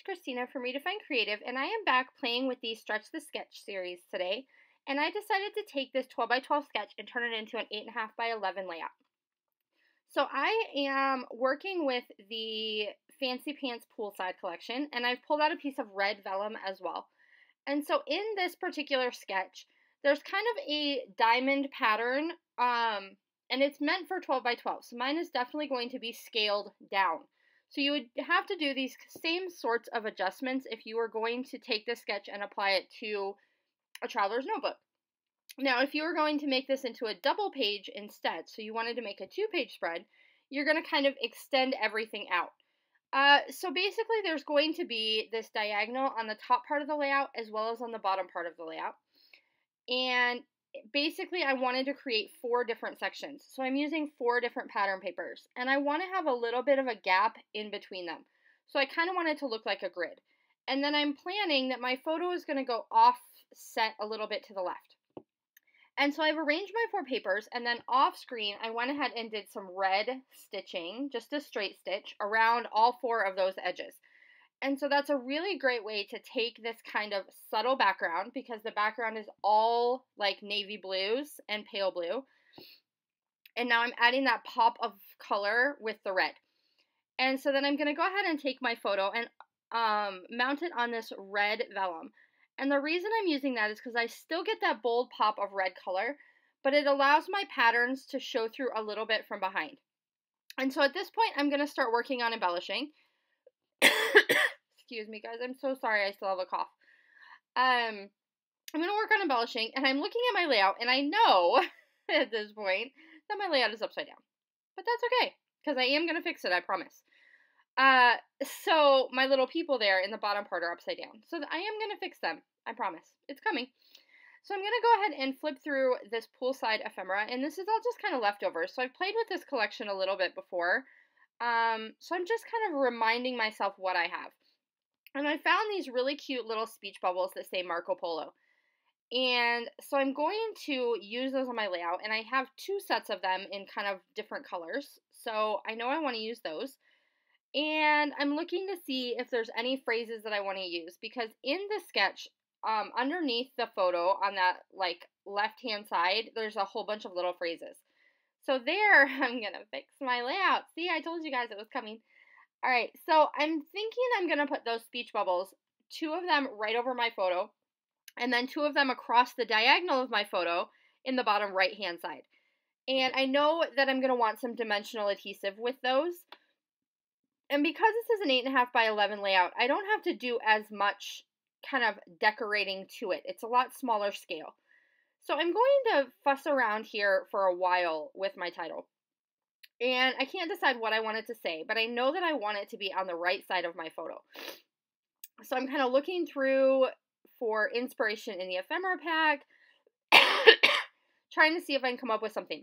it's Christina from Redefine Creative, and I am back playing with the Stretch the Sketch series today. And I decided to take this 12 by 12 sketch and turn it into an 8.5 by 11 layout. So I am working with the Fancy Pants Poolside Collection, and I've pulled out a piece of red vellum as well. And so in this particular sketch, there's kind of a diamond pattern, and it's meant for 12 by 12. So mine is definitely going to be scaled down. So you would have to do these same sorts of adjustments if you were going to take this sketch and apply it to a traveler's notebook. Now, if you were going to make this into a double page instead, so you wanted to make a 2-page spread, you're going to kind of extend everything out. So basically there's going to be this diagonal on the top part of the layout as well as on the bottom part of the layout. And basically I wanted to create 4 different sections. So I'm using 4 different pattern papers, and I want to have a little bit of a gap in between them. So I kind of want it to look like a grid. And then I'm planning that my photo is going to go offset a little bit to the left. And so I've arranged my 4 papers, and then off screen I went ahead and did some red stitching, just a straight stitch, around all 4 of those edges. And so that's a really great way to take this kind of subtle background, because the background is all like navy blues and pale blue. And now I'm adding that pop of color with the red. And so then I'm going to go ahead and take my photo and mount it on this red vellum. And the reason I'm using that is because I still get that bold pop of red color, but it allows my patterns to show through a little bit from behind. And so at this point, I'm going to start working on embellishing. Excuse me, guys. I'm so sorry. I still have a cough. I'm going to work on embellishing, and I'm looking at my layout, and I know at this point that my layout is upside down. But that's okay, because I am going to fix it, I promise. So my little people there in the bottom part are upside down. So I am going to fix them. I promise. It's coming. So I'm going to go ahead and flip through this poolside ephemera, and this is all just kind of leftovers. So I've played with this collection a little bit before. So I'm just kind of reminding myself what I have. And I found these really cute little speech bubbles that say Marco Polo. And so I'm going to use those on my layout, and I have 2 sets of them in kind of different colors. So I know I want to use those. And I'm looking to see if there's any phrases that I want to use, because in the sketch, underneath the photo on that like left-hand side, there's a whole bunch of little phrases. So there, I'm going to fix my layout. See, I told you guys it was coming. All right, so I'm thinking I'm going to put those speech bubbles, 2 of them right over my photo, and then 2 of them across the diagonal of my photo in the bottom right-hand side. And I know that I'm going to want some dimensional adhesive with those. And because this is an 8.5 by 11 layout, I don't have to do as much kind of decorating to it. It's a lot smaller scale. So I'm going to fuss around here for a while with my title. And I can't decide what I want it to say, but I know that I want it to be on the right side of my photo. So I'm kind of looking through for inspiration in the ephemera pack, trying to see if I can come up with something.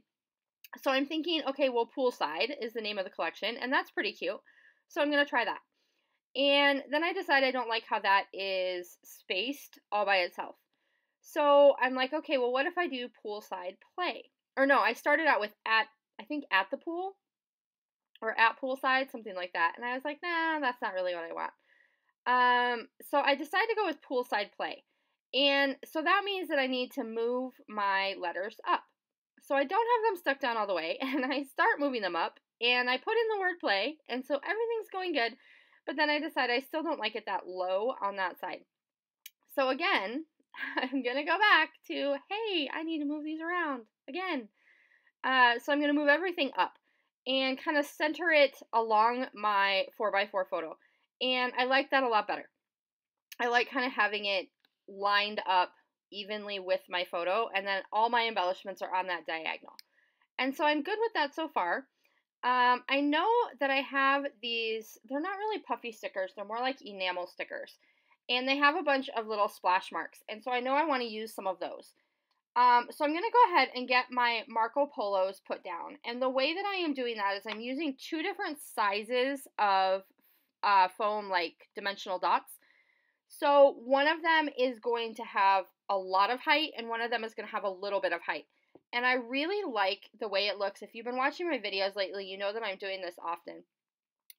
So I'm thinking, okay, well, Poolside is the name of the collection, and that's pretty cute. So I'm going to try that. And then I decide I don't like how that is spaced all by itself. So I'm like, okay, well, what if I do Poolside Play? Or no, I started out with I think at the pool, or at Poolside, something like that. And I was like, nah, that's not really what I want. So I decided to go with Poolside Play. And so that means that I need to move my letters up. So I don't have them stuck down all the way, and I start moving them up, and I put in the word play, and so everything's going good, but then I decide I still don't like it that low on that side. So again, I'm going to go back to, hey, I need to move these around again. So I'm going to move everything up and kind of center it along my 4x4 photo, and I like that a lot better. I like kind of having it lined up evenly with my photo, and then all my embellishments are on that diagonal. And so I'm good with that so far. I know that I have these, they're not really puffy stickers, they're more like enamel stickers. And they have a bunch of little splash marks, and so I know I want to use some of those. So I'm going to go ahead and get my Marco Polos put down. And the way that I am doing that is I'm using 2 different sizes of foam, like dimensional dots. So one of them is going to have a lot of height, and one of them is going to have a little bit of height. And I really like the way it looks. If you've been watching my videos lately, you know that I'm doing this often.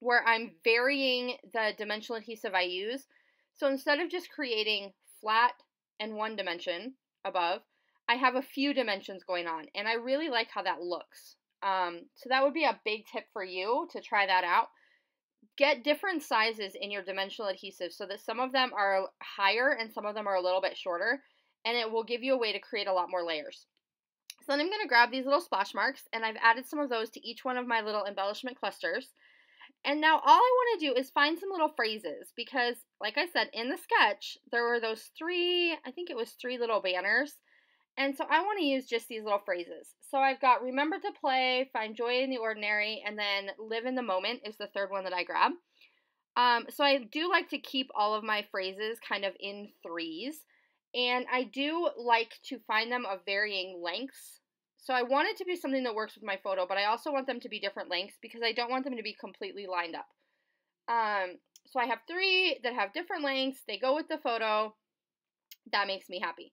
where I'm varying the dimensional adhesive I use. So instead of just creating flat and one dimension above, I have a few dimensions going on, and I really like how that looks. So that would be a big tip for you to try that out. Get different sizes in your dimensional adhesive so that some of them are higher and some of them are a little bit shorter, and it will give you a way to create a lot more layers. So then I'm going to grab these little splash marks, and I've added some of those to each one of my little embellishment clusters. And now all I want to do is find some little phrases because, like I said, in the sketch, there were those I think it was three little banners. And so I want to use just these little phrases. So I've got remember to play, find joy in the ordinary, and then live in the moment is the third one that I grab. So I do like to keep all of my phrases kind of in threes. And I do like to find them of varying lengths. So I want it to be something that works with my photo, but I also want them to be different lengths because I don't want them to be completely lined up. So I have three that have different lengths. They go with the photo. That makes me happy.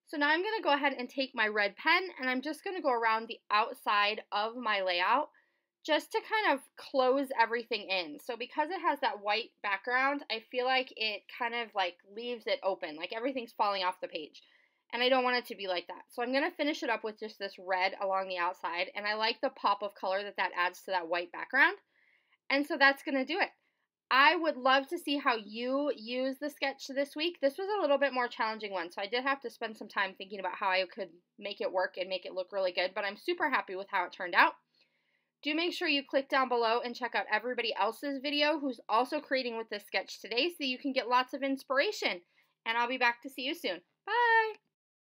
So now I'm going to go ahead and take my red pen and I'm just going to go around the outside of my layout just to kind of close everything in. So because it has that white background, I feel like it kind of like leaves it open, like everything's falling off the page. And I don't want it to be like that. So I'm going to finish it up with just this red along the outside. And I like the pop of color that that adds to that white background. And so that's going to do it. I would love to see how you use the sketch this week. This was a little bit more challenging one, so I did have to spend some time thinking about how I could make it work and make it look really good, but I'm super happy with how it turned out. Do make sure you click down below and check out everybody else's video who's also creating with this sketch today so you can get lots of inspiration. And I'll be back to see you soon. Bye!